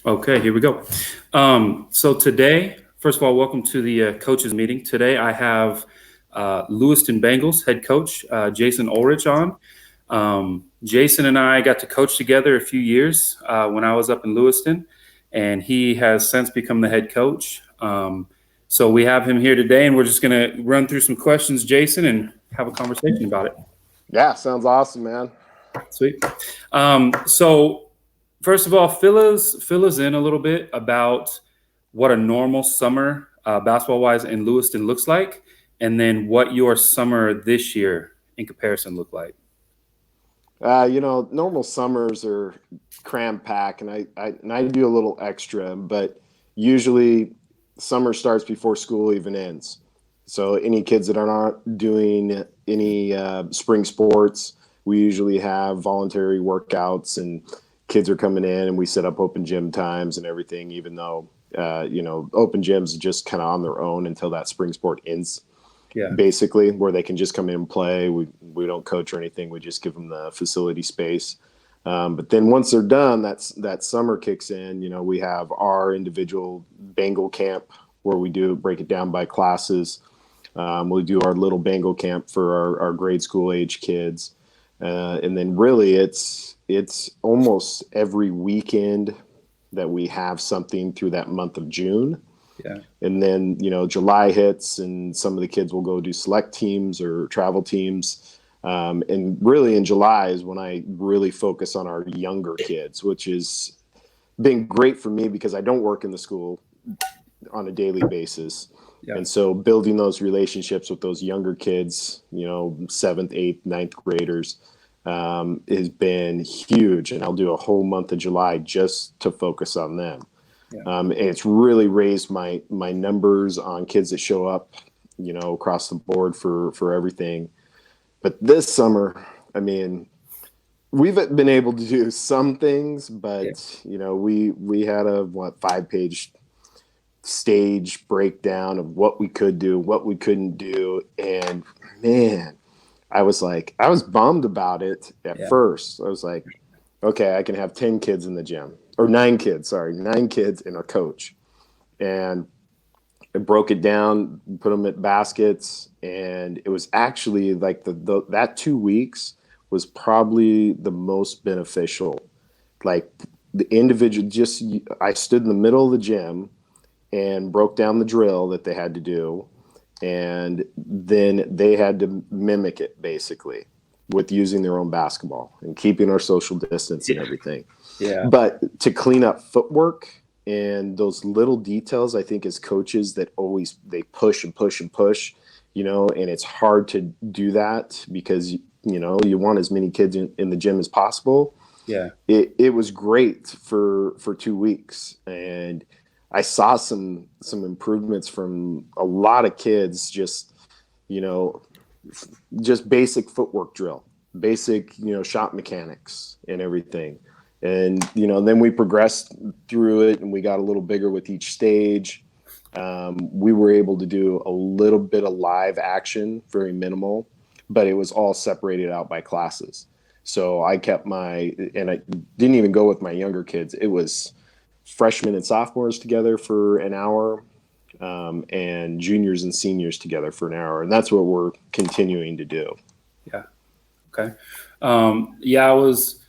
Okay, here we go. So today, first of all, welcome to the coaches meeting. Today I have Lewiston Bengals head coach Jayson Ulrich on. Jayson and I got to coach together a few years when I was up in Lewiston, and he has since become the head coach. So we have him here today, and we're just going to run through some questions, Jayson, and have a conversation about it. Yeah, sounds awesome, man. Sweet. So first of all, fill us in a little bit about what a normal summer basketball-wise in Lewiston looks like, and then what your summer this year in comparison looked like. Normal summers are cram pack, and I do a little extra, but usually summer starts before school even ends. So any kids that are not doing any spring sports, we usually have voluntary workouts, and kids are coming in, and we set up open gym times and everything. Even though open gyms are just kind of on their own until that spring sport ends. Yeah. Basically, where they can just come in and play. We don't coach or anything. We just give them the facility space. But then once they're done, that summer kicks in. We have our individual Bengal camp where we break it down by classes. We do our little Bengal camp for our grade school age kids. And then really it's almost every weekend that we have something through that month of June. Yeah. And then, July hits and some of the kids will go do select teams or travel teams. And really in July is when I really focus on our younger kids, which has been great for me because I don't work in the school on a daily basis. Yeah. And so building those relationships with those younger kids, 7th, 8th, 9th graders, has been huge. And I'll do a whole month of July just to focus on them. Yeah. And it's really raised my numbers on kids that show up, across the board for everything. But this summer, I mean, we've been able to do some things, but we had a 5-page stage breakdown of what we could do, what we couldn't do, and man, I was bummed about it at first. I was like, okay, I can have 10 kids in the gym. Or 9 kids and a coach. And I broke it down, put them at baskets, and it was actually like that 2 weeks was probably the most beneficial. Like the individual, I stood in the middle of the gym and broke down the drill that they had to do, and then they had to mimic it basically with using their own basketball and keeping our social distance and everything. Yeah. But to clean up footwork and those little details, I think as coaches that they push and push and push, and it's hard to do that because, you want as many kids in the gym as possible. Yeah. It was great for 2 weeks. And I saw some improvements from a lot of kids, just basic footwork drill, basic, shot mechanics and everything. And, then we progressed through it and we got a little bigger with each stage. We were able to do a little bit of live action, very minimal, but it was all separated out by classes. So I kept and I didn't even go with my younger kids. It was freshmen and sophomores together for an hour, and juniors and seniors together for an hour. And that's what we're continuing to do. Yeah. Okay. It was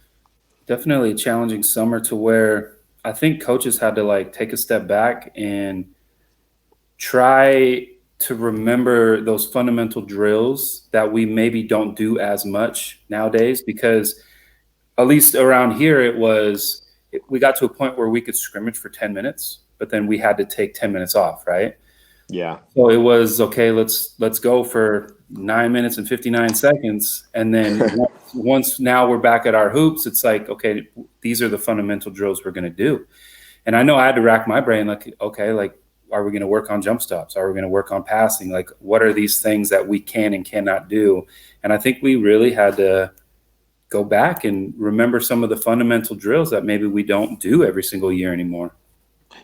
definitely a challenging summer to where I think coaches had to take a step back and try to remember those fundamental drills that we maybe don't do as much nowadays, because at least around here we got to a point where we could scrimmage for 10 minutes, but then we had to take 10 minutes off, right? Yeah. So it was, okay, let's go for 9 minutes and 59 seconds. And then once now we're back at our hoops, it's like, okay, these are the fundamental drills we're going to do. And I know I had to rack my brain, are we going to work on jump stops? Are we going to work on passing? What are these things that we can and cannot do? And I think we really had to go back and remember some of the fundamental drills that maybe we don't do every single year anymore.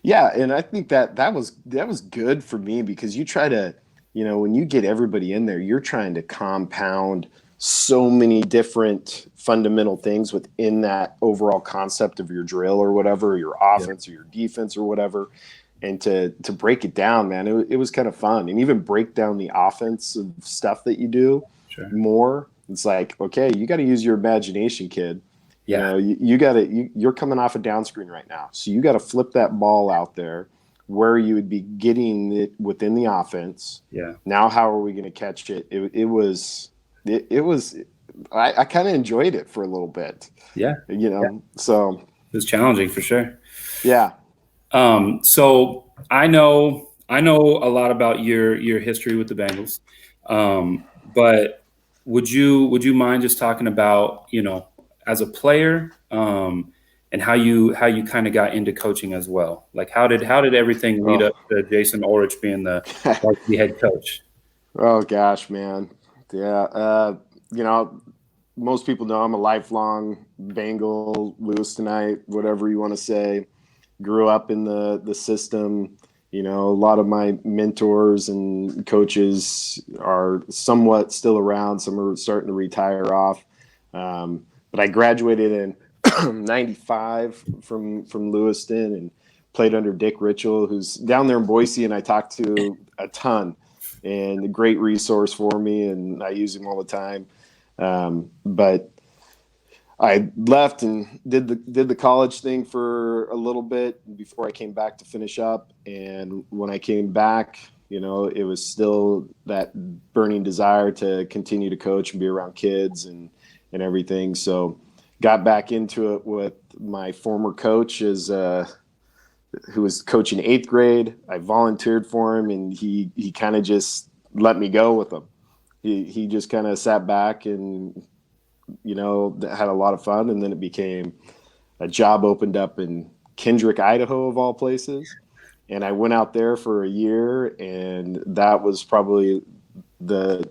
Yeah, and I think that was good for me because you try to, when you get everybody in there, you're trying to compound so many different fundamental things within that overall concept of your drill or whatever, your offense or your defense or whatever. And to break it down, man, it was kind of fun. And even break down the offensive stuff that you do more. It's like, okay, you got to use your imagination, kid. You know, you got to, you're coming off a down screen right now. So you got to flip that ball out there where you would be getting it within the offense. Yeah. Now, how are we going to catch it? I kind of enjoyed it for a little bit. Yeah. You know, so it was challenging for sure. Yeah. So I know a lot about your history with the Bengals. But would you mind just talking about, you know, as a player, and how you kind of got into coaching as well? Like how did everything lead up to Jayson Ulrich being the head coach? Oh gosh, man. Yeah. You know, most people know I'm a lifelong Bengal, Lewistonite, whatever you want to say. Grew up in the system. You know, a lot of my mentors and coaches are somewhat still around. Some are starting to retire off. But I graduated in '95 from Lewiston and played under Dick Ritchell, who's down there in Boise, and I talked to a ton, and a great resource for me, and I use him all the time. But I left and did the college thing for a little bit before I came back to finish up. And when I came back, you know, it was still that burning desire to continue to coach and be around kids and everything. So got back into it with my former coach who was coaching 8th grade. I volunteered for him, and he kind of just let me go with him. He just kind of sat back and, you know, had a lot of fun. And then it became a job opened up in Kendrick, Idaho, of all places. And I went out there for a year, and that was probably the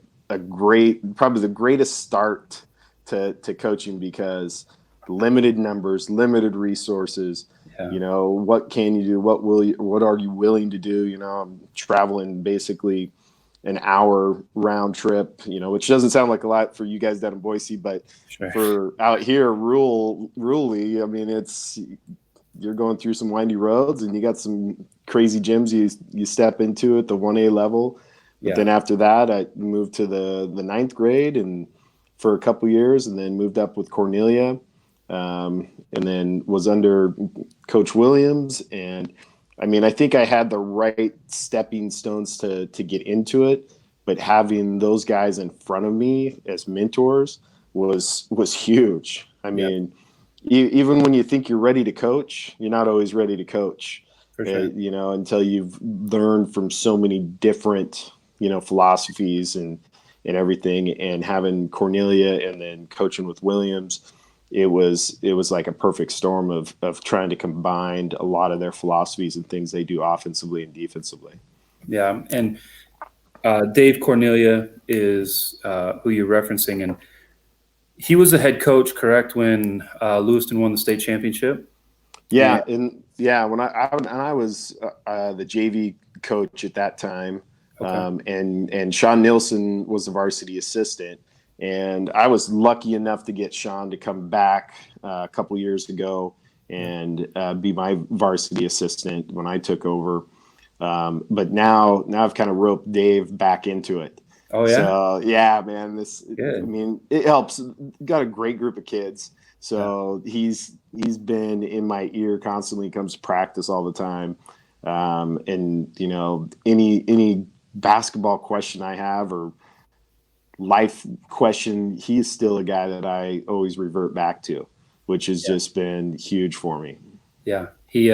greatest start to coaching, because limited numbers, limited resources. You know, what can you do? What are you willing to do? You know, I'm traveling basically an hour round trip, you know, which doesn't sound like a lot for you guys down in Boise, but for out here, rurally, I mean, you're going through some windy roads, and you got some crazy gyms you step into at the 1A level. But then after that, I moved to the 9th grade and for a couple years, and then moved up with Cornelia, and then was under Coach Williams. And I mean, I think I had the right stepping stones to get into it, but having those guys in front of me as mentors was huge. I mean, even when you think you're ready to coach, you're not always ready to coach, you know, until you've learned from so many different, you know, philosophies and everything. And having Cornelia and then coaching with Williams, it was like a perfect storm of trying to combine a lot of their philosophies and things they do offensively and defensively. Yeah. And Dave Cornelia is who you're referencing, and he was the head coach, correct, when Lewiston won the state championship? Yeah. And when I was the JV coach at that time, and Sean Nielsen was the varsity assistant. And I was lucky enough to get Sean to come back a couple years ago and be my varsity assistant when I took over. But now I've kind of roped Dave back into it. Oh yeah. So yeah, man, I mean, it helps. Got a great group of kids. So he's been in my ear constantly, comes to practice all the time. And you know, any basketball question I have or life question, he's still a guy that I always revert back to, which has just been huge for me. Yeah. He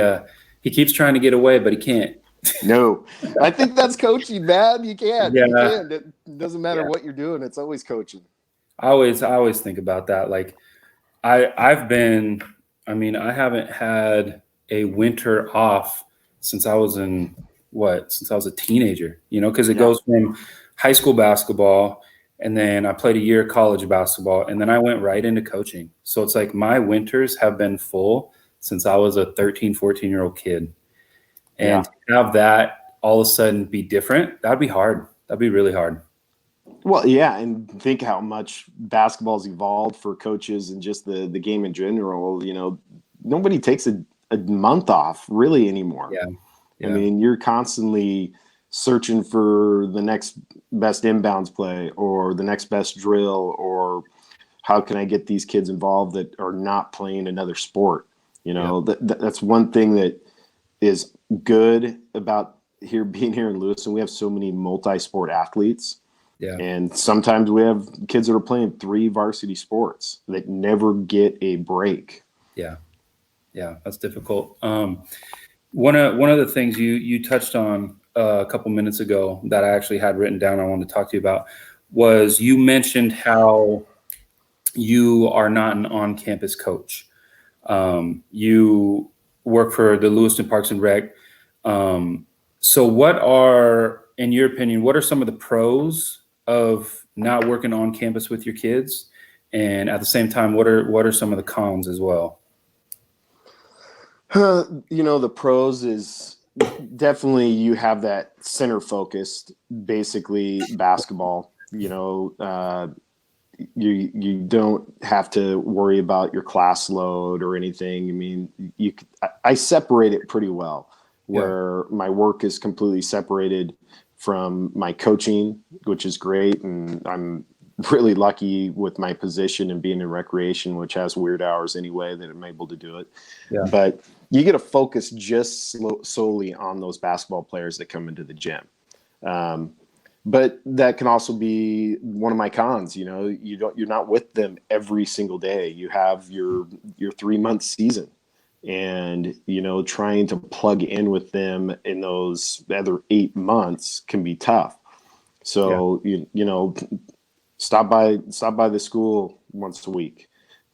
keeps trying to get away, but he can't. No, I think that's coaching, man. You can't. Yeah. You can. It doesn't matter what you're doing. It's always coaching. I always think about that. Like I haven't had a winter off since I was a teenager, you know, because it goes from high school basketball, and then I played a year of college basketball, and then I went right into coaching. So it's like my winters have been full since I was a 13, 14-year-old kid. And to have that all of a sudden be different, that'd be hard. That'd be really hard. Well, yeah, and think how much basketball's evolved for coaches and just the game in general. Nobody takes a month off really anymore. Yeah. I Yeah. mean, you're constantly searching for the next best inbounds play or the next best drill, or how can I get these kids involved that are not playing another sport? Yeah. That's one thing that is good about being here in Lewiston. We have so many multi-sport athletes. Yeah. And sometimes we have kids that are playing 3 varsity sports that never get a break. Yeah. Yeah. That's difficult. One of the things you touched on a couple minutes ago that I actually had written down, I wanted to talk to you about, was you mentioned how you are not an on-campus coach. You work for the Lewiston Parks and Rec. So what are, in your opinion, what are some of the pros of not working on campus with your kids? And at the same time, what are some of the cons as well? The pros is definitely you have that center focused, basically basketball. You don't have to worry about your class load or anything. I mean, I separate it pretty well, Yeah. where my work is completely separated from my coaching, which is great, and I'm really lucky with my position and being in recreation, which has weird hours anyway, that I'm able to do it. Yeah. But you get to focus just solely on those basketball players that come into the gym. But that can also be one of my cons. You're not with them every single day. You have your 3-month season, and trying to plug in with them in those other 8 months can be tough. Yeah. So stop by the school once a week.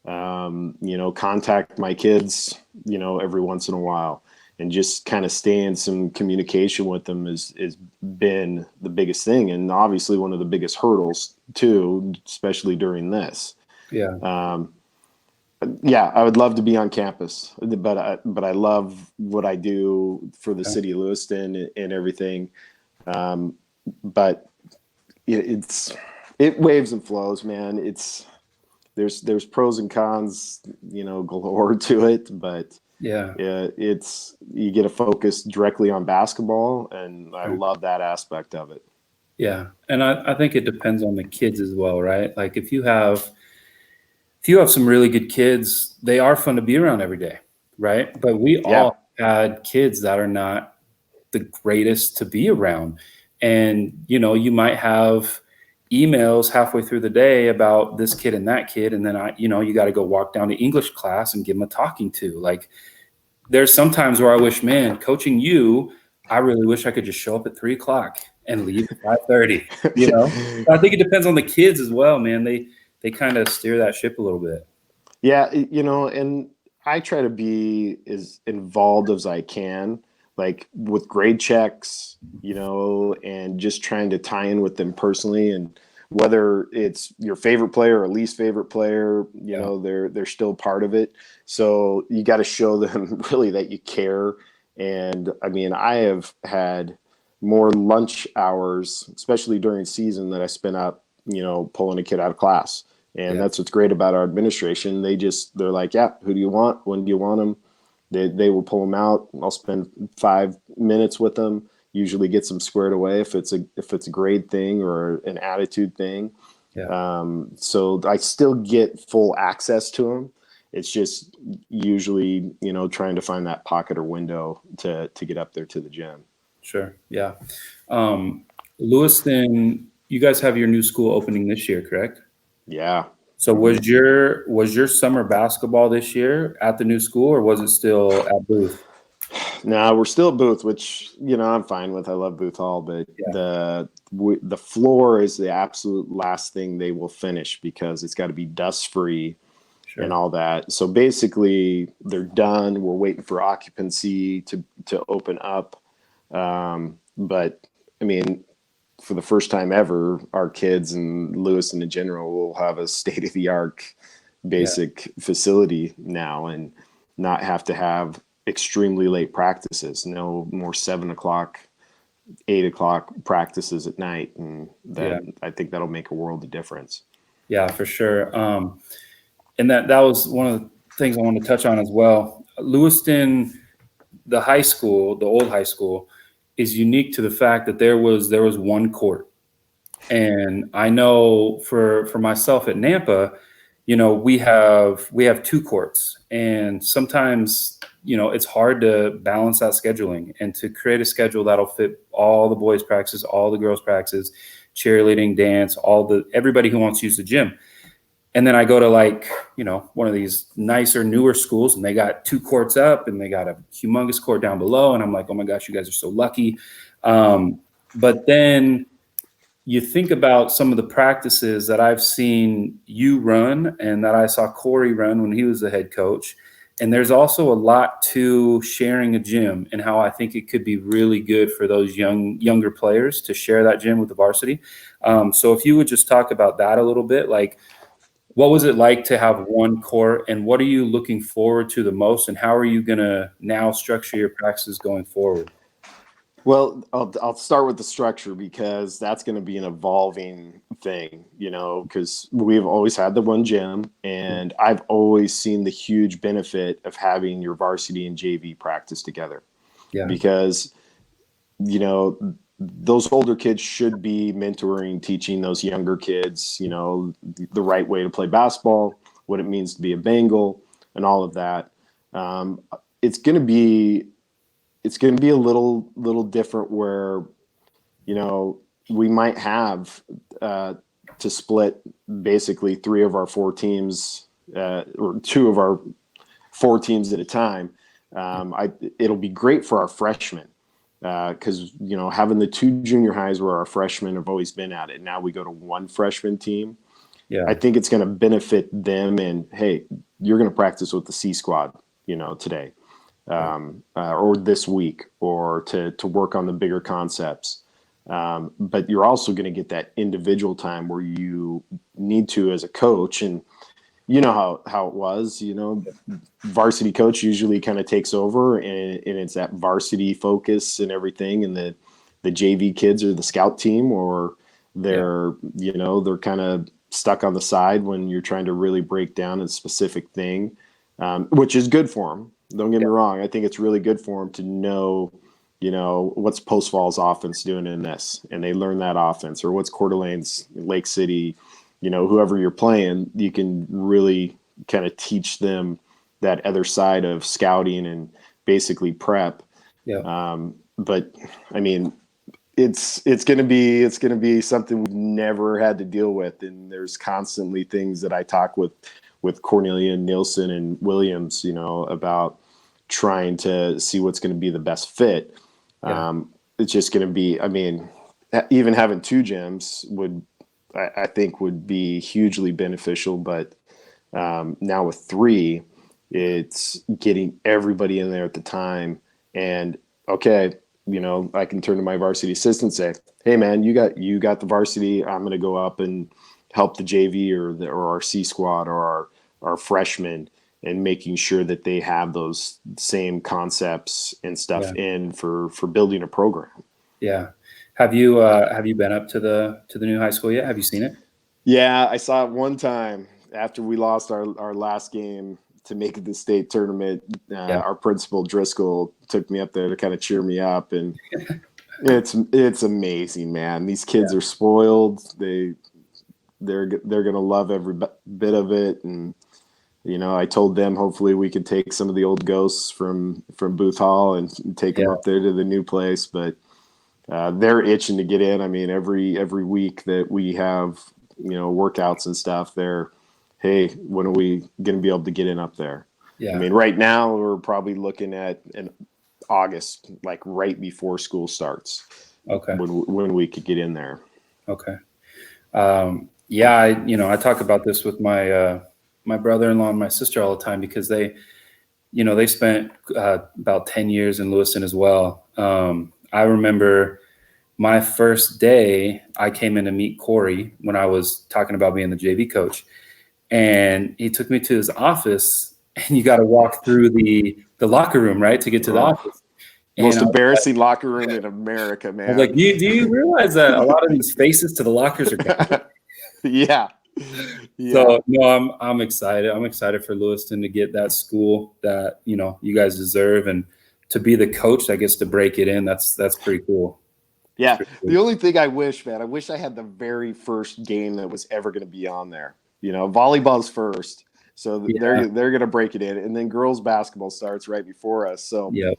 Contact my kids, every once in a while, and just kind of stay in some communication with them is been the biggest thing, and obviously one of the biggest hurdles too, especially during this. Yeah. Yeah, I would love to be on campus, but I love what I do for the Yeah. city of Lewiston and everything. But it waves and flows, man. There's pros and cons, galore to it, but Yeah. you get to focus directly on basketball, and I Right. love that aspect of it. Yeah. And I think it depends on the kids as well, right? Like if you have some really good kids, they are fun to be around every day, right? But we Yeah, all had kids that are not the greatest to be around. And, you might have emails halfway through the day about this kid and that kid. And then you got to go walk down to English class and give them a talking to. Like, there's sometimes where I wish, man, coaching you, I really wish I could just show up at 3 o'clock and leave at 5:30. I think it depends on the kids as well, man. They kind of steer that ship a little bit. yeah, and I try to be as involved as I can, like with grade checks, and just trying to tie in with them personally, and whether it's your favorite player or least favorite player, Yeah. they're still part of it. So you got to show them really that you care. And I mean, I have had more lunch hours, especially during season, that I spent up, pulling a kid out of class. And Yeah. that's what's great about our administration. They're like, yeah, who do you want? When do you want them? They will pull them out. I'll spend 5 minutes with them. Usually get them squared away if it's a grade thing or an attitude thing. Yeah. So I still get full access to them. It's just usually, trying to find that pocket or window to get up there to the gym. Sure. Yeah. Lewiston, you guys have your new school opening this year, correct? Yeah. So was your summer basketball this year at the new school, or was it still at Booth? Now we're still at Booth, which I'm fine with. I love Booth Hall, but Yeah. the floor is the absolute last thing they will finish because it's got to be dust free and Sure. all that. So basically, they're done. We're waiting for occupancy to open up. But I mean, for the first time ever, our kids and Lewiston in general will have a state of the art Yeah. basic facility now, and not have to have extremely late practices. No more 7 o'clock, 8 o'clock practices at night, and Yeah. I think that'll make a world of difference. Yeah, for sure. And that was one of the things I wanted to touch on as well. Lewiston, the high school, the old high school, is unique to the fact that there was one court. And I know for myself at Nampa, we have two courts, and sometimes it's hard to balance that scheduling and to create a schedule that'll fit all the boys' practices, all the girls' practices, cheerleading, dance, everybody who wants to use the gym. And then I go to one of these nicer, newer schools, and they got two courts up and they got a humongous court down below. And I'm like, oh my gosh, you guys are so lucky. But then you think about some of the practices that I've seen you run and that I saw Corey run when he was the head coach. And there's also a lot to sharing a gym and how I think it could be really good for those younger players to share that gym with the varsity. So if you would just talk about that a little bit, like, what was it like to have one court, and what are you looking forward to the most, and how are you going to now structure your practices going forward? Well, I'll start with the structure, because that's going to be an evolving thing, because we've always had the one gym, and I've always seen the huge benefit of having your varsity and JV practice together. Yeah. Because, those older kids should be mentoring, teaching those younger kids, the right way to play basketball, what it means to be a Bengal, and all of that. It's going to be a little different, where, we might have to split basically three of our four teams, or two of our four teams at a time. It'll be great for our freshmen. Because, having the two junior highs where our freshmen have always been at it, now we go to one freshman team. Yeah. I think it's going to benefit them. And, hey, you're going to practice with the C squad, today, or this week, or to work on the bigger concepts. But you're also going to get that individual time where you need to, as a coach. And you know how it was, varsity coach usually kind of takes over, and it's that varsity focus and everything. And the JV kids are the scout team, or they're kind of stuck on the side when you're trying to really break down a specific thing, which is good for them. Don't get me wrong. I think it's really good for them to know, what's Post Falls offense doing in this, and they learn that offense, or what's Coeur d'Alene's Lake City, whoever you're playing, you can really kind of teach them that other side of scouting and basically prep. Yeah. But I mean, it's going to be something we've never had to deal with. And there's constantly things that I talk with Cornelia and Nielsen and Williams, about trying to see what's going to be the best fit. Yeah. It's just going to be, even having two gyms I think would be hugely beneficial. But now with three, it's getting everybody in there at the time. And okay, I can turn to my varsity assistant and say, hey man, you got the varsity. I'm going to go up and help the JV or our C squad or our freshmen, and making sure that they have those same concepts and stuff in for building a program. Yeah. Have you been up to the new high school yet? Have you seen it? Yeah, I saw it one time after we lost our last game to make it the state tournament. Our principal Driscoll took me up there to kind of cheer me up, and it's amazing, man. These kids are spoiled. They're gonna love every bit of it. And I told them hopefully we could take some of the old ghosts from Booth Hall and take them up there to the new place, but they're itching to get in. I mean, every week that we have, workouts and stuff, hey, when are we going to be able to get in up there? Yeah. I mean, right now we're probably looking at in August, like right before school starts. Okay. When we could get in there. Okay. I talk about this with my brother-in-law and my sister all the time, because they spent about 10 years in Lewiston as well. I remember my first day, I came in to meet Corey when I was talking about being the JV coach, and he took me to his office, and you got to walk through the locker room, right, to get to the office. And Most embarrassing locker room in America, man. I was like, do you realize that a lot of these faces to the lockers are gone? Yeah. So no, I'm excited. I'm excited for Lewiston to get that school that, you know, you guys deserve, and to be the coach that gets to break it in. That's pretty cool. Yeah. Pretty The cool. only thing I wish I had the very first game that was ever going to be on there. You know, volleyball's first. So Yeah. they're going to break it in, and then girls basketball starts right before us. So Yeah.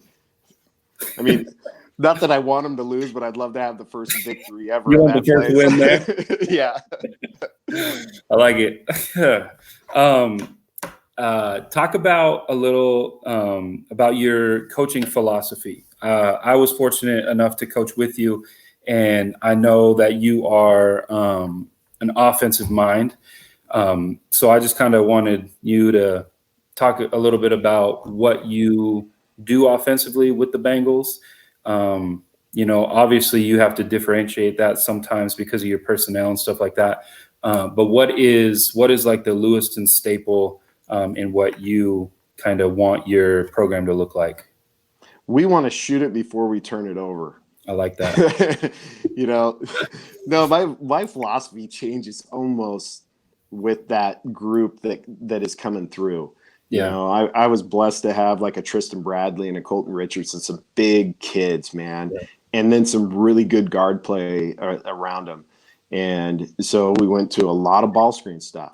I mean, not that I want them to lose, but I'd love to have the first victory ever. You in want that the first place. win there? Yeah. I like it. Talk about a little about your coaching philosophy. I was fortunate enough to coach with you, and I know that you are an offensive mind. So I just kind of wanted you to talk a little bit about what you do offensively with the Bengals. You know, obviously you have to differentiate that sometimes because of your personnel and stuff like that. But what is like the Lewiston staple in what you kind of want your program to look like? We want to shoot it before we turn it over. I like that. You know, no, my philosophy changes almost with that group that is coming through. You Yeah. know, I was blessed to have like a Tristan Bradley and a Colton Richardson, some big kids, man, Yeah. and then some really good guard play around them. And so we went to a lot of ball screen stuff.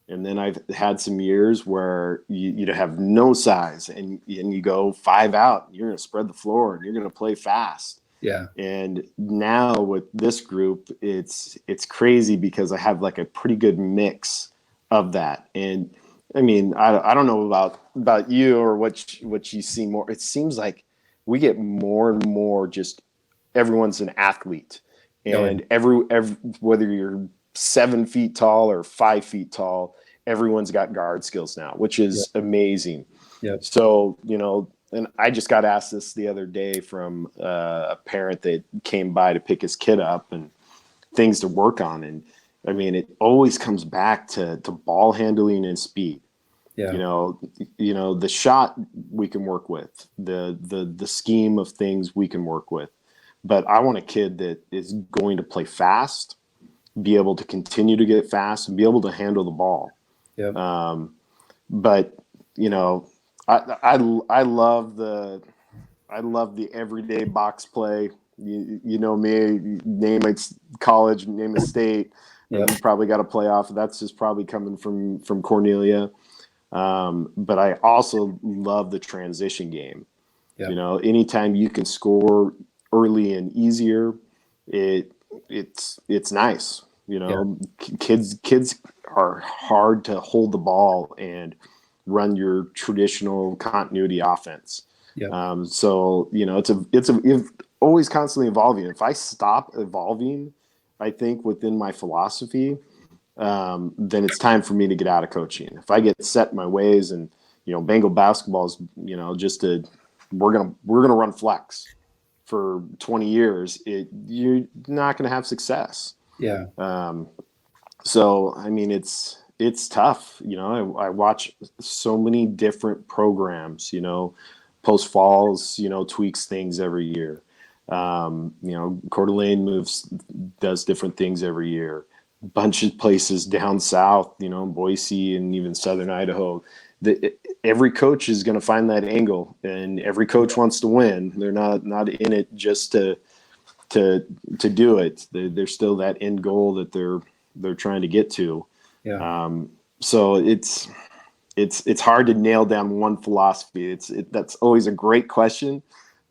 And then I've had some years where you have no size and you go 5 out. You're going to spread the floor and you're going to play fast. Yeah. And now with this group, it's crazy because I have like a pretty good mix of that. And I mean, I don't know about you or what you see more. It seems like we get more and more just everyone's an athlete, and every whether you're 7 feet tall or 5 feet tall, everyone's got guard skills now, which is amazing. Yeah. So, you know, and I just got asked this the other day from a parent that came by to pick his kid up and things to work on. And I mean, it always comes back to ball handling and speed. Yeah. You know, the shot we can work with, the scheme of things we can work with. But I want a kid that is going to play fast, be able to continue to get fast, and be able to handle the ball. Yeah. But you know, I love the everyday box play. You know me, name a college, name a state, and we probably got to play off. That's just probably coming from Cornelia. But I also love the transition game. Yeah. You know, anytime you can score early and easier, it's nice. You know, kids are hard to hold the ball and run your traditional continuity offense. Yeah. So you know, it's always constantly evolving. If I stop evolving, I think within my philosophy, then it's time for me to get out of coaching. If I get set in my ways, and you know, Bengal basketball is, you know, we're gonna run flex for 20 years. You're not gonna have success. Yeah. So I mean, it's tough. You know, I watch so many different programs. You know, Post Falls, you know, tweaks things every year. You know, Coeur d'Alene does different things every year. Bunch of places down south, you know, Boise and even Southern Idaho. Every coach is going to find that angle, and every coach wants to win. They're not in it just to do it. There's still that end goal that they're trying to get to. Yeah. So it's hard to nail down one philosophy. That's always a great question,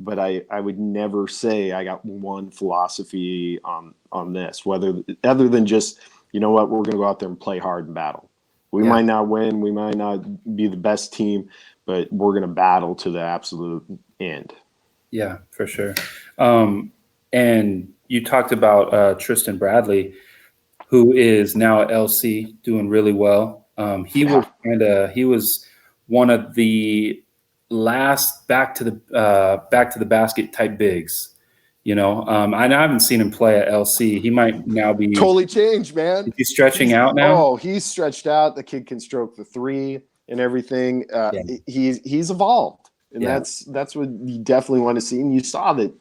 but I would never say I got one philosophy on this, other than just, you know what, we're going to go out there and play hard and battle. We might not win, we might not be the best team, but we're going to battle to the absolute end. Yeah, for sure. And you talked about Tristan Bradley, who is now at LC doing really well. He was one of the last back to the basket type bigs. You know, I haven't seen him play at LC. He might now be totally changed, man. Is he stretching out now? Oh, he's stretched out. The kid can stroke the three and everything. He's evolved. And that's what you definitely want to see. And you saw that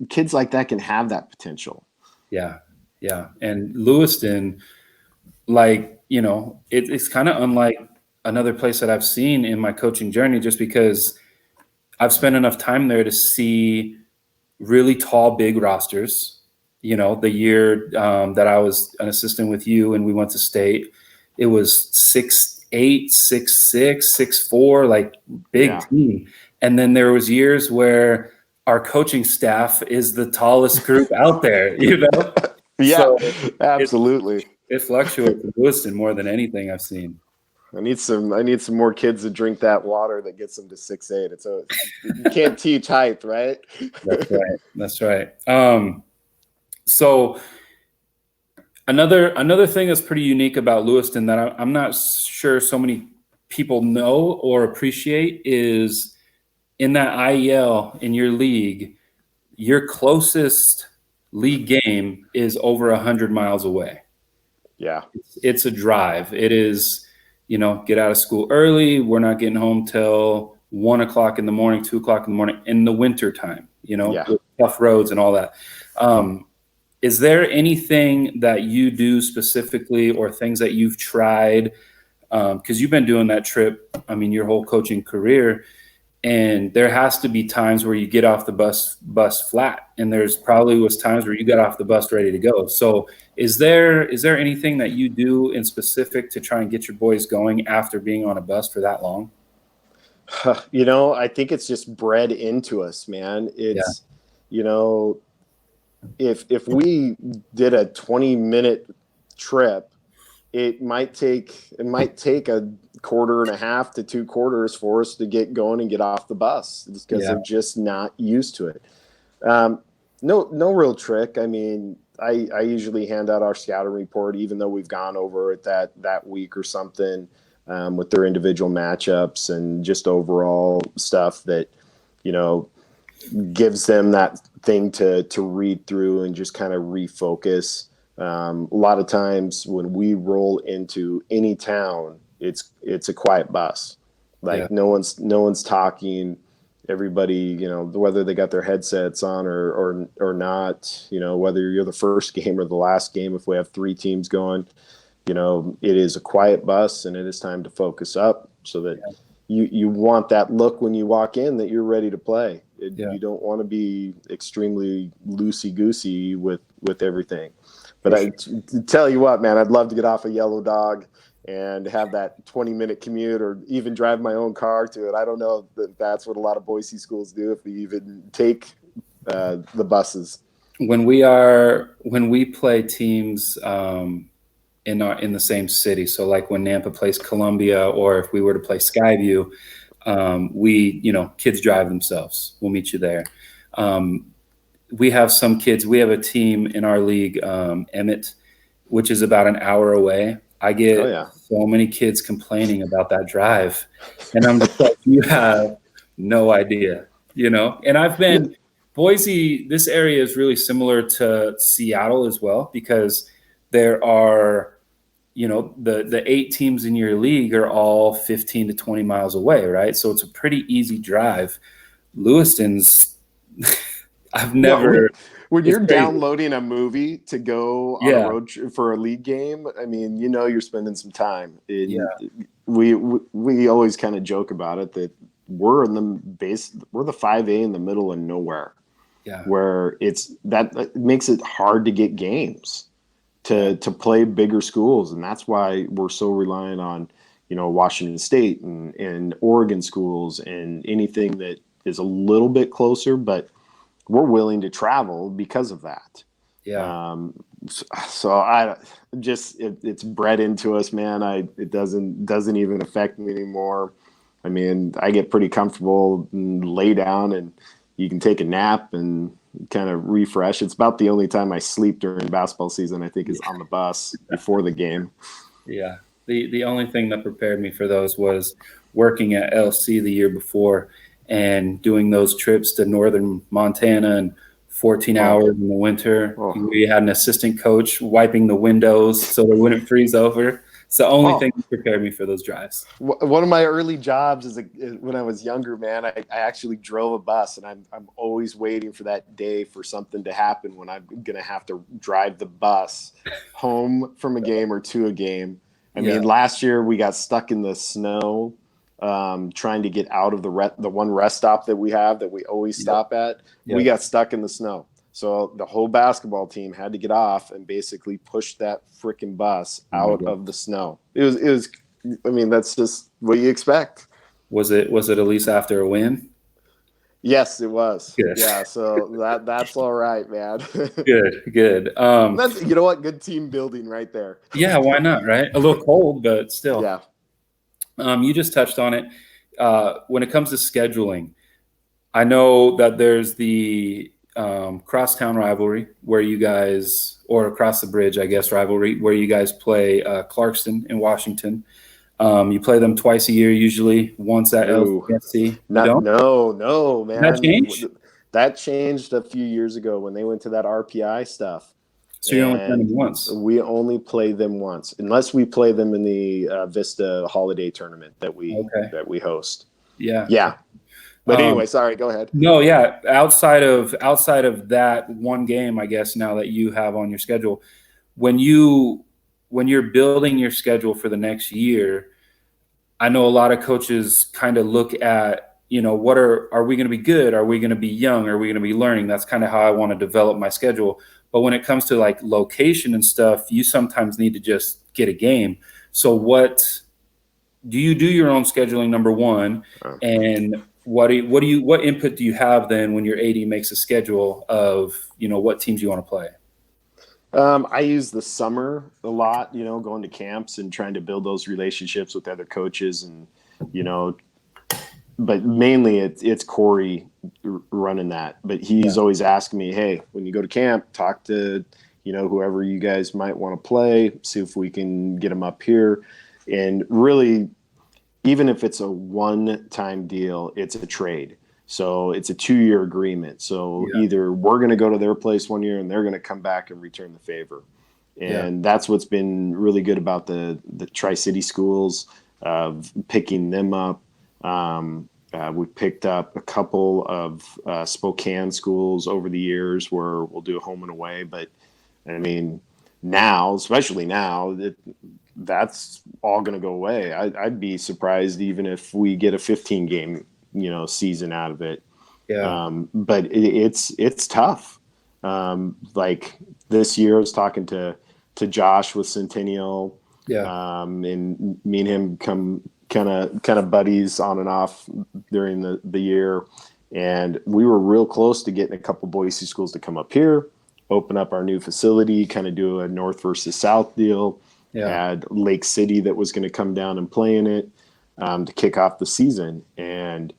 kids like that can have that potential. Yeah. Yeah. And Lewiston, like, it's kind of unlike another place that I've seen in my coaching journey, just because I've spent enough time there to see really tall, big rosters. The year that I was an assistant with you and we went to state, it was 6'8", 6'6", 6'4", like big team. And then there was years where our coaching staff is the tallest group out there, Yeah, so absolutely. It fluctuates in Lewiston more than anything I've seen. I need some more kids to drink that water that gets them to 6'8". You can't teach height, right? That's right. So another thing that's pretty unique about Lewiston that I'm not sure so many people know or appreciate is in that IEL in your league, your closest league game is over 100 miles away. Yeah. It's a drive. It is, get out of school early. We're not getting home till 1 o'clock in the morning, 2 o'clock in the morning in the winter time, with tough roads and all that. Is there anything that you do specifically or things that you've tried? Because you've been doing that trip, your whole coaching career, and there has to be times where you get off the bus flat, and there's probably was times where you got off the bus ready to go. So is there anything that you do in specific to try and get your boys going after being on a bus for that long? I think it's just bred into us, man. It's, if we did a 20-minute trip, it might take a quarter and a half to 2 quarters for us to get going and get off the bus because they're just not used to it. No real trick. I usually hand out our scouting report, even though we've gone over it that week or something, with their individual matchups and just overall stuff that, gives them that thing to read through and just kind of refocus. A lot of times when we roll into any town, it's a quiet bus. No one's talking. Everybody, whether they got their headsets on or not, whether you're the first game or the last game, if we have 3 teams going, it is a quiet bus and it is time to focus up so that you want that look when you walk in that you're ready to play. You don't want to be extremely loosey-goosey with everything. But I tell you what, man, I'd love to get off a Yellow Dog and have that 20-minute commute or even drive my own car to it. I don't know if that's what a lot of Boise schools do, if we even take the buses. When we play teams in the same city, so like when Nampa plays Columbia, or if we were to play Skyview, kids drive themselves. We'll meet you there. We have some kids. We have a team in our league, Emmett, which is about an hour away. I get so many kids complaining about that drive, and I'm just like, you have no idea, And I've been Boise. This area is really similar to Seattle as well, because there are, the 8 teams in your league are all 15 to 20 miles away, right? So it's a pretty easy drive. Lewiston's. I've never. When you're downloading a movie to go on a road trip for a league game, you're spending some time. We always kind of joke about it that we're the 5A in the middle of nowhere. Yeah. Where that makes it hard to get games to play bigger schools, and that's why we're so reliant on Washington State and Oregon schools and anything that is a little bit closer, but we're willing to travel because of that. Yeah. So it's bred into us, man. It doesn't even affect me anymore. I get pretty comfortable and lay down and you can take a nap and kind of refresh. It's about the only time I sleep during basketball season, I think, is on the bus before the game. Yeah. The only thing that prepared me for those was working at LC the year before and doing those trips to northern Montana and 14 hours in the winter. We had an assistant coach wiping the windows so they wouldn't freeze over. It's the only thing that prepared me for those drives. One of my early jobs when I was younger, man, I actually drove a bus, and I'm always waiting for that day for something to happen when I'm going to have to drive the bus home from a game or to a game. I mean, last year we got stuck in the snow trying to get out of the one rest stop that we have that we always stop at. We got stuck in the snow. So the whole basketball team had to get off and basically push that freaking bus out of the snow. It was. I mean, that's just what you expect. Was it at least after a win? Yes, it was. Good. Yeah, so that's all right, man. Good. That's, you know what? Good team building right there. Yeah, why not, right? A little cold, but still. Yeah. You just touched on it. When it comes to scheduling, I know that there's the crosstown rivalry where you guys, or across the bridge, I guess, rivalry where you guys play Clarkston in Washington. You play them twice a year, usually once at LCSC. No, man. That changed? That changed a few years ago when they went to that RPI stuff. So you only play them once? We only play them once, unless we play them in the Vista Holiday Tournament that we host. Yeah. But anyway, sorry, go ahead. No, yeah. Outside of that one game, I guess now that you have on your schedule, when you're building your schedule for the next year, I know a lot of coaches kind of look at, what are we going to be good? Are we going to be young? Are we going to be learning? That's kind of how I want to develop my schedule. But when it comes to like location and stuff, you sometimes need to just get a game. So what do you do your own scheduling, number one, and what input do you have then when your AD makes a schedule of, what teams you want to play? I use the summer a lot, going to camps and trying to build those relationships with other coaches and, but mainly it's Corey running that, but he's always asking me, hey, when you go to camp, talk to, whoever you guys might want to play, see if we can get them up here. And really, even if it's a one-time deal, it's a trade. So it's a 2-year agreement. So either we're going to go to their place one year and they're going to come back and return the favor. And that's what's been really good about the Tri-City schools, of picking them up. We picked up a couple of Spokane schools over the years where we'll do a home and away. But, I mean, now, especially now, that's all going to go away. I'd be surprised even if we get a 15-game, season out of it. But it's tough. Like this year, I was talking to Josh with Centennial, and me and him come kind of buddies on and off during the year, and we were real close to getting a couple Boise schools to come up here, open up our new facility, kind of do a North versus South deal. Had Lake City that was going to come down and play in it to kick off the season. And,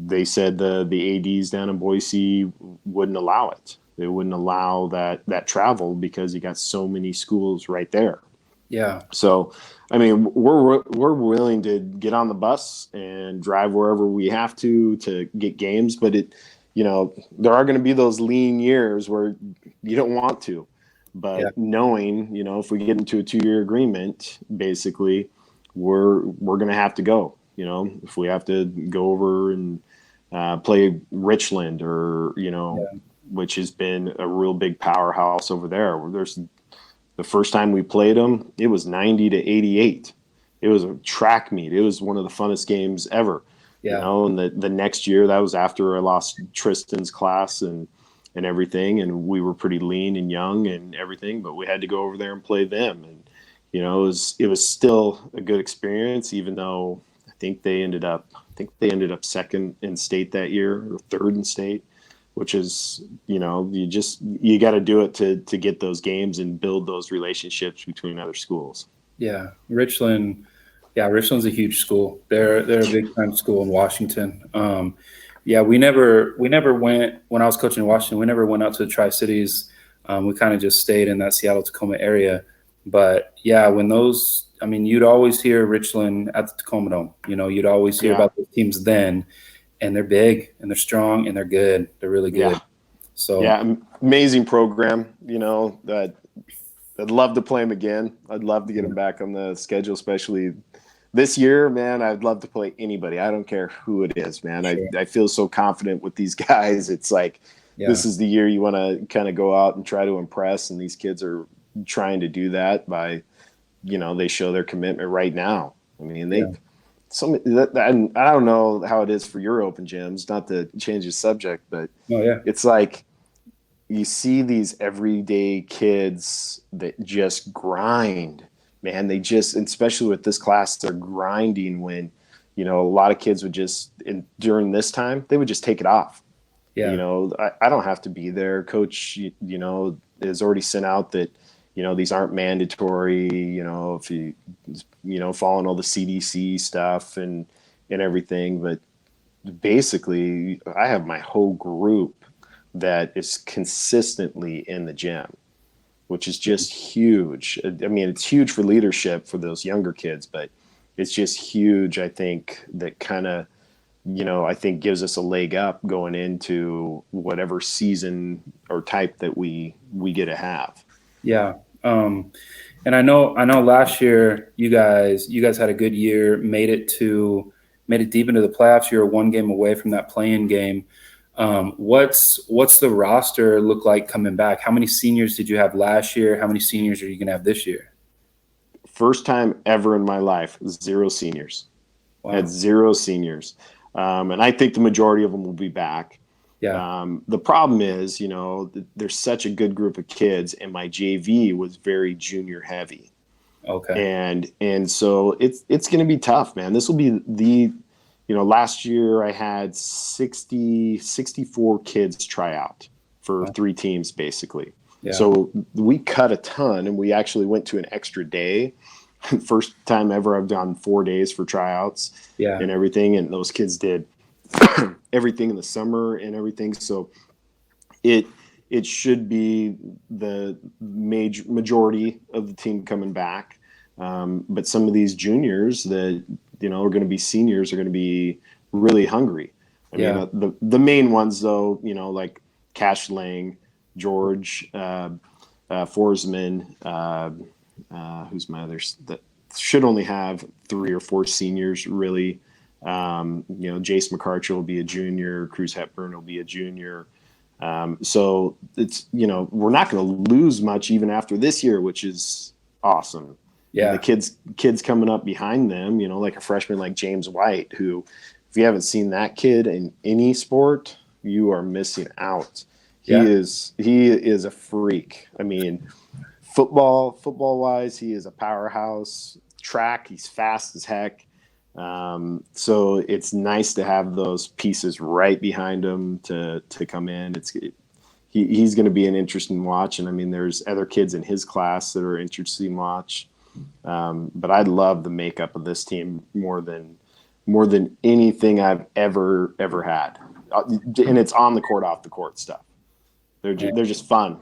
they said the ADs down in Boise wouldn't allow it. They wouldn't allow that travel because you got so many schools right there. Yeah. So, I mean, we're willing to get on the bus and drive wherever we have to get games. But there are going to be those lean years where you don't want to. But knowing, if we get into a 2-year agreement, basically, we're going to have to go. If we have to go over and play Richland or, which has been a real big powerhouse over there. There's the first time we played them, it was 90-88. It was a track meet. It was one of the funnest games ever. And the next year, that was after I lost Tristan's class and everything, and we were pretty lean and young and everything, but we had to go over there and play them. And it was still a good experience, even though I think they ended up second in state that year, or third in state, which is, you got to do it to get those games and build those relationships between other schools. Richland's a huge school. They're a big time school in Washington. We never went, when I was coaching in Washington, we never went out to the Tri-Cities. We kind of just stayed in that Seattle-Tacoma area. But you'd always hear Richland at the Tacoma Dome. You'd always hear about those teams then, and they're big and they're strong and they're good. They're really good. So amazing program. That I'd love to play him again. I'd love to get him back on the schedule, especially this year, man. I'd love to play anybody. I don't care who it is, man. Sure. I feel so confident with these guys. It's like this is the year you want to kind of go out and try to impress, and these kids are trying to do that by, they show their commitment right now. I mean, and I don't know how it is for your open gyms, not to change the subject, but it's like you see these everyday kids that just grind, man. They just, especially with this class, they're grinding when, a lot of kids would just, during this time, they would just take it off. Yeah. I don't have to be there. Coach, has already sent out that, these aren't mandatory, if you, following all the CDC stuff and everything. But basically, I have my whole group that is consistently in the gym, which is just huge. I mean, it's huge for leadership for those younger kids, but it's just huge, I think, that kind of, I think gives us a leg up going into whatever season or type that we get to have. Yeah. And I know last year you guys had a good year, made it deep into the playoffs. You were one game away from that play-in game. What's the roster look like coming back? How many seniors did you have last year? How many seniors are you going to have this year? First time ever in my life, 0 seniors. Wow. I had 0 seniors. And I think the majority of them will be back. Yeah. The problem is, there's such a good group of kids, and my JV was very junior heavy. Okay. And so it's going to be tough, man. This will be last year I had 64 kids try out for 3 teams, basically. Yeah. So we cut a ton, and we actually went to an extra day. First time ever I've done 4 days for tryouts and everything. And those kids did everything in the summer and everything. So it should be the majority of the team coming back. But some of these juniors that, are going to be seniors are going to be really hungry. I mean, the main ones though, like Cash Lang, George, Forsman, who's my others that should only have 3 or 4 seniors really. Jace McCarthy will be a junior. Cruz Hepburn will be a junior. So it's, we're not going to lose much even after this year, which is awesome. Yeah. And the kids coming up behind them, like a freshman like James White, who, if you haven't seen that kid in any sport, you are missing out. He is a freak. I mean, football wise, he is a powerhouse. Track, he's fast as heck. So it's nice to have those pieces right behind him to come in. He's going to be an interesting watch. And I mean, there's other kids in his class that are interesting watch. But I love the makeup of this team more than anything I've ever had. And it's on the court, off the court stuff. They're just fun.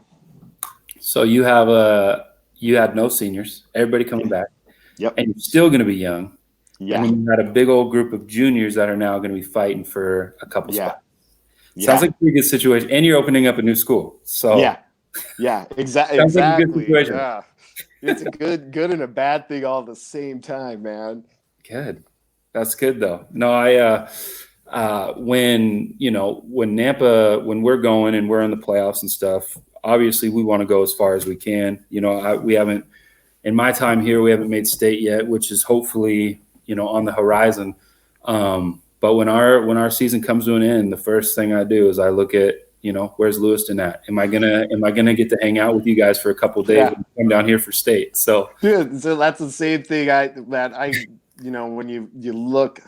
So you had no seniors, everybody coming back. Yep. And you're still going to be young. Yeah. And then you had a big old group of juniors that are now going to be fighting for a couple spots. Yeah. Sounds like a pretty good situation. And you're opening up a new school. So exactly. Sounds like a good situation. Yeah. It's a good and a bad thing all at the same time, man. Good. That's good though. No, when Nampa, when we're going and we're in the playoffs and stuff, obviously we want to go as far as we can. We haven't, in my time here, we haven't made state yet, which is hopefully, on the horizon. But when our season comes to an end, the first thing I do is I look at, where's Lewiston at? Am I gonna get to hang out with you guys for a couple of days and come down here for state? So so that's the same thing when you look at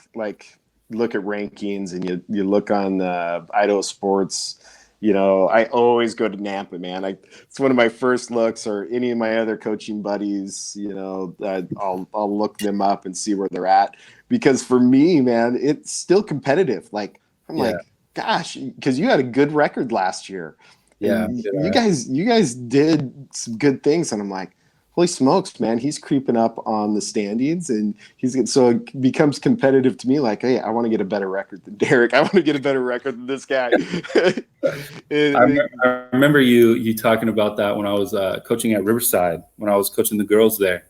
rankings and you look on Idaho Sports. I always go to Nampa, man. It's one of my first looks, or any of my other coaching buddies. I'll look them up and see where they're at, because for me, man, it's still competitive. Like gosh, because you had a good record last year. Yeah, you guys did some good things, and I'm like, holy smokes, man, he's creeping up on the standings, and so it becomes competitive to me. Like, hey, I want to get a better record than Derek. I want to get a better record than this guy. I remember you talking about that when I was coaching at Riverside, when I was coaching the girls there.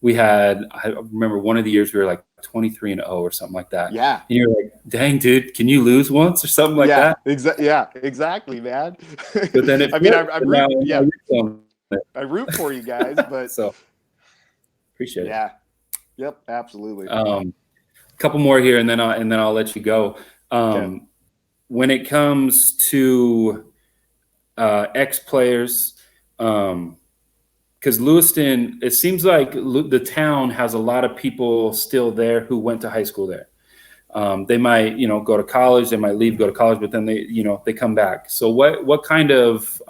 I remember one of the years we were like 23-0 or something like that. Yeah. And you're like, dang, dude, can you lose once or something like that? Yeah, exactly, man. But then I root for you guys, but so appreciate it. Yeah. Yep, absolutely. A couple more here, and then I'll let you go. Okay. When it comes to ex-players, because Lewiston, it seems like the town has a lot of people still there who went to high school there. They might, go to college, they might leave, go to college, but then they come back. So what kind of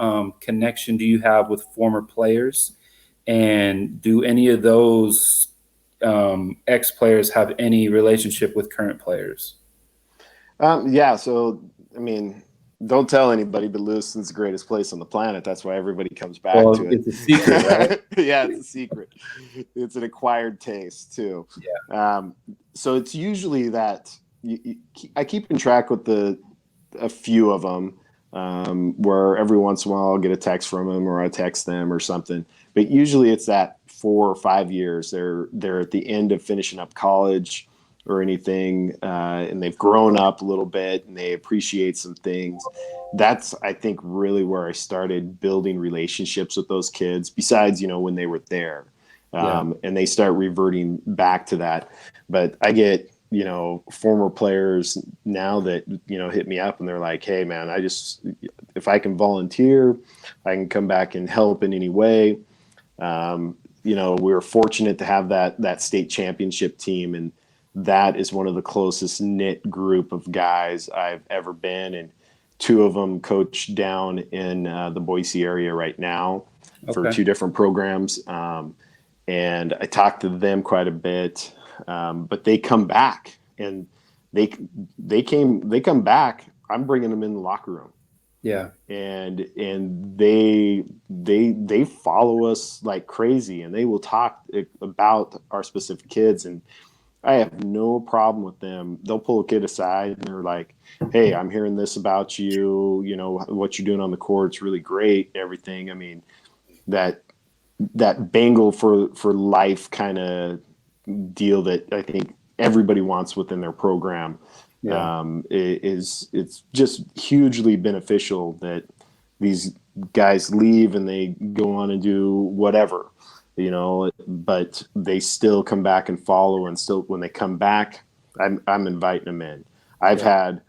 connection do you have with former players? And do any of those ex-players have any relationship with current players? Yeah. So, I mean, don't tell anybody, but Lewiston's the greatest place on the planet. That's why everybody comes back to it. It's a secret, right? Yeah, it's a secret. It's an acquired taste too. Yeah. So it's usually that I keep in track with a few of them, where every once in a while I'll get a text from them or I text them or something. But usually it's that 4 or 5 years. They're at the end of finishing up college or anything, and they've grown up a little bit and they appreciate some things. That's, I think, really where I started building relationships with those kids, besides, when they were there. And they start reverting back to that. But I get, former players now that, hit me up and they're like, hey, man, if I can volunteer, I can come back and help in any way. We were fortunate to have that state championship team, and that is one of the closest knit group of guys I've ever been. And 2 of them coach down in the Boise area right now for 2 different programs. And I talked to them quite a bit, but they come back and they come back. I'm bringing them in the locker room. Yeah. And they follow us like crazy, and they will talk about our specific kids, and I have no problem with them. They'll pull a kid aside and they're like, hey, I'm hearing this about you. What you're doing on the court's really great. Everything. I mean, that Bengal for life kind of deal that I think everybody wants within their program. It's just hugely beneficial that these guys leave and they go on and do whatever. But they still come back and follow, and still when they come back, I'm inviting them in. I've had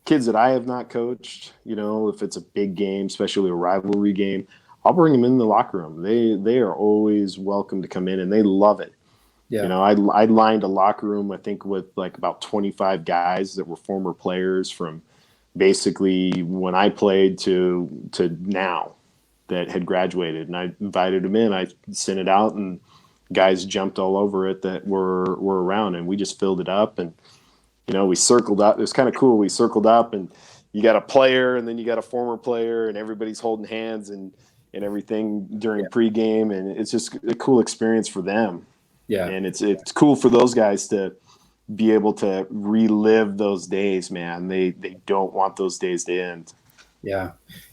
kids that I have not coached, if it's a big game, especially a rivalry game, I'll bring them in the locker room. They are always welcome to come in, and they love it. Yeah. I lined a locker room, I think, with like about 25 guys that were former players from basically when I played to now, that had graduated, and I invited them in. I sent it out, and guys jumped all over it that were around, and we just filled it up. And we circled up. It was kind of cool. We circled up, and you got a player, and then you got a former player, and everybody's holding hands and everything during pregame, and it's just a cool experience for them. Yeah, and it's cool for those guys to be able to relive those days, man. They don't want those days to end. Yeah.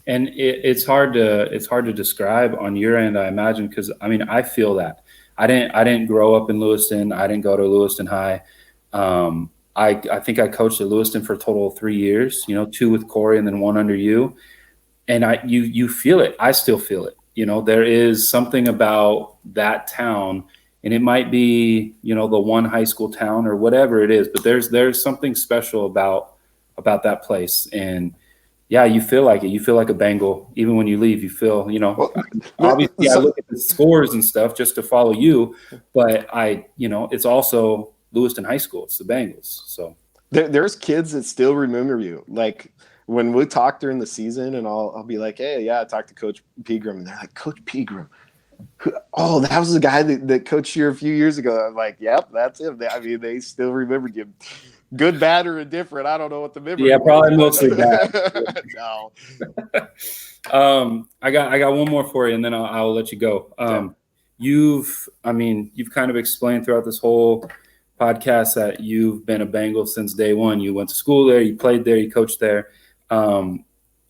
And it's hard to describe on your end, I imagine, because I feel that. I didn't grow up in Lewiston. I didn't go to Lewiston High. I think I coached at Lewiston for a total of 3 years, 2 with Corey and then 1 under you. And you feel it. I still feel it. There is something about that town, and it might be, the one high school town or whatever it is, but there's something special about that place. And yeah, you feel like it. You feel like a Bengal. Even when you leave, you feel, obviously I look at the scores and stuff just to follow you, but it's also Lewiston High School. It's the Bengals. So there's kids that still remember you. Like when we talk during the season, and I'll be like, hey, yeah, I talked to Coach Pegram, and they're like, Coach Pegram. Oh, that was the guy that coached here a few years ago. I'm like, yep, that's him. They still remembered you. good, bad, or indifferent. I don't know what the memory. Yeah, probably was. mostly bad. No. I got one more for you, and then I'll let you go. Okay. You've kind of explained throughout this whole podcast that you've been a Bengal since day one. You went to school there, you played there, you coached there.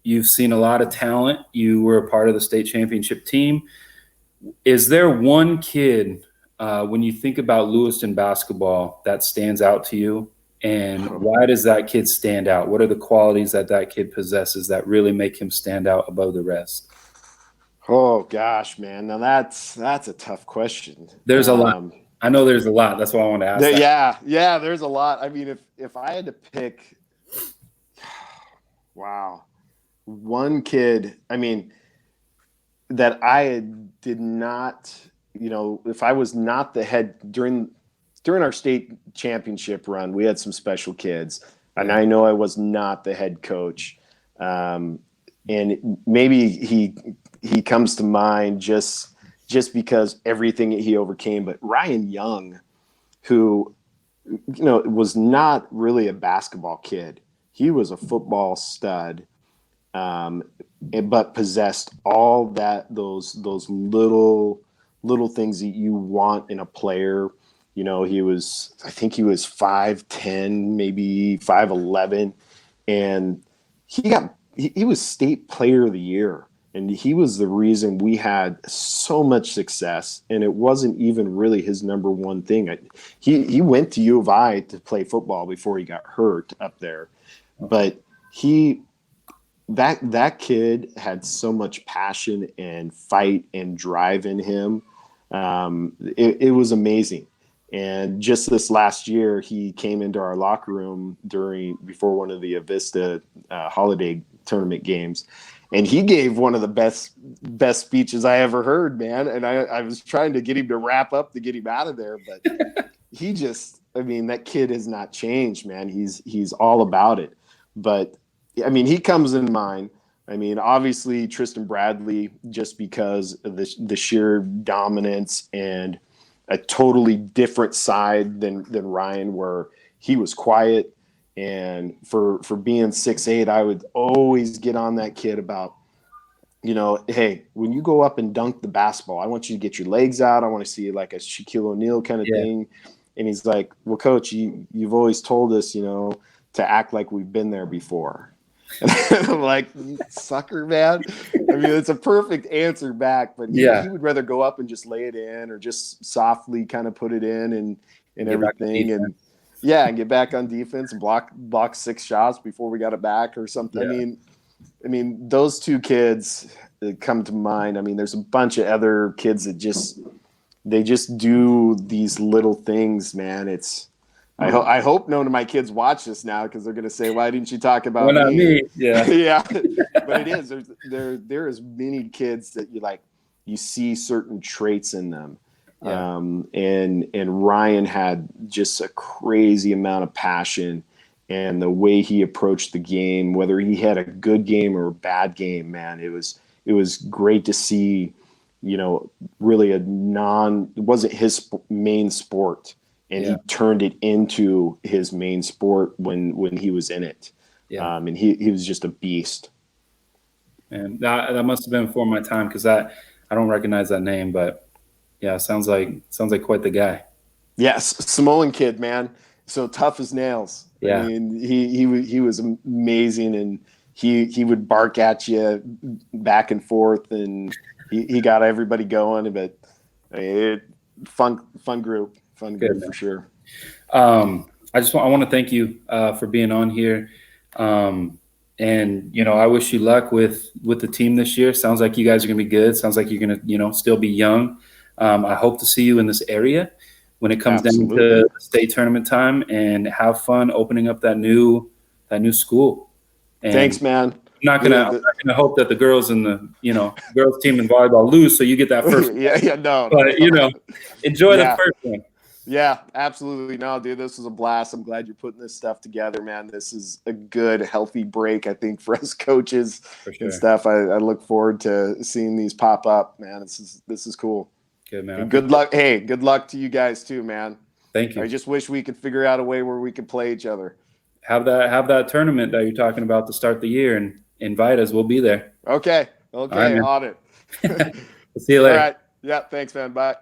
You've seen a lot of talent. You were a part of the state championship team. Is there one kid when you think about Lewiston basketball that stands out to you? And why does that kid stand out? What are the qualities that kid possesses that really make him stand out above the rest? Oh gosh, man. Now that's a tough question. There's a lot. I know there's a lot. That's why I want to ask that. Yeah, there's a lot. I mean, if I had to pick, wow, one kid, I mean, that I did not, if I was not the head during our state championship run, we had some special kids, and I know I was not the head coach. And maybe he comes to mind just because everything he overcame. But Ryan Young, who, was not really a basketball kid. He was a football stud, but possessed all those little things that you want in a player. I think he was 5'10", maybe 5'11", and he was state player of the year. And he was the reason we had so much success. And it wasn't even really his number one thing. He went to U of I to play football before he got hurt up there. But that kid had so much passion and fight and drive in him. It was amazing. And just this last year, he came into our locker room before one of the Avista holiday tournament games, and he gave one of the best speeches I ever heard, man. And I was trying to get him to wrap up to get him out of there, but he just, that kid has not changed, man. He's all about it. But he comes in mind. Obviously Tristan Bradley, just because of the sheer dominance and a totally different side than Ryan, where he was quiet. And for being 6'8", I would always get on that kid about, hey, when you go up and dunk the basketball, I want you to get your legs out. I want to see like a Shaquille O'Neal kind of thing. And he's like, well, coach, you've always told us, to act like we've been there before. And I'm like, sucker, man. It's a perfect answer back, but he would rather go up and just lay it in, or just softly kind of put it in and everything. And get back on defense and block 6 shots before we got it back or something. Yeah. Those two kids that come to mind. There's a bunch of other kids that they just do these little things, man. I hope none of my kids watch this now, because they're going to say, why didn't you talk about me? Not me. Yeah. Yeah. But it is. There is many kids that you see certain traits in them. Yeah. And Ryan had just a crazy amount of passion, and the way he approached the game, whether he had a good game or a bad game, man, it was great to see, really it wasn't his main sport. And he turned it into his main sport when he was in it. Yeah. And he was just a beast. And that must have been before my time, because I don't recognize that name, but yeah, sounds like quite the guy. Yes, Samoan kid, man. So tough as nails. Yeah. He was amazing, and he would bark at you back and forth, and he got everybody going. But fun group. Fun good for sure. I want to thank you for being on here. And I wish you luck with the team this year. Sounds like you guys are going to be good. Sounds like you're going to, still be young. I hope to see you in this area when it comes down to state tournament time, and have fun opening up that new school. And thanks, man. I'm not gonna hope that the girls in the girls team in volleyball lose, so you get that first. No. But enjoy the first one. Yeah, absolutely. No, dude, this was a blast. I'm glad you're putting this stuff together, man. This is a good, healthy break, I think, for us coaches and stuff. I look forward to seeing these pop up, man. This is cool. Good, man. And good luck. Hey, good luck to you guys too, man. Thank you. I just wish we could figure out a way where we could play each other. Have that tournament that you're talking about to start the year and invite us. We'll be there. Okay. All right, man. On it. See you later. All right. Yeah. Thanks, man. Bye.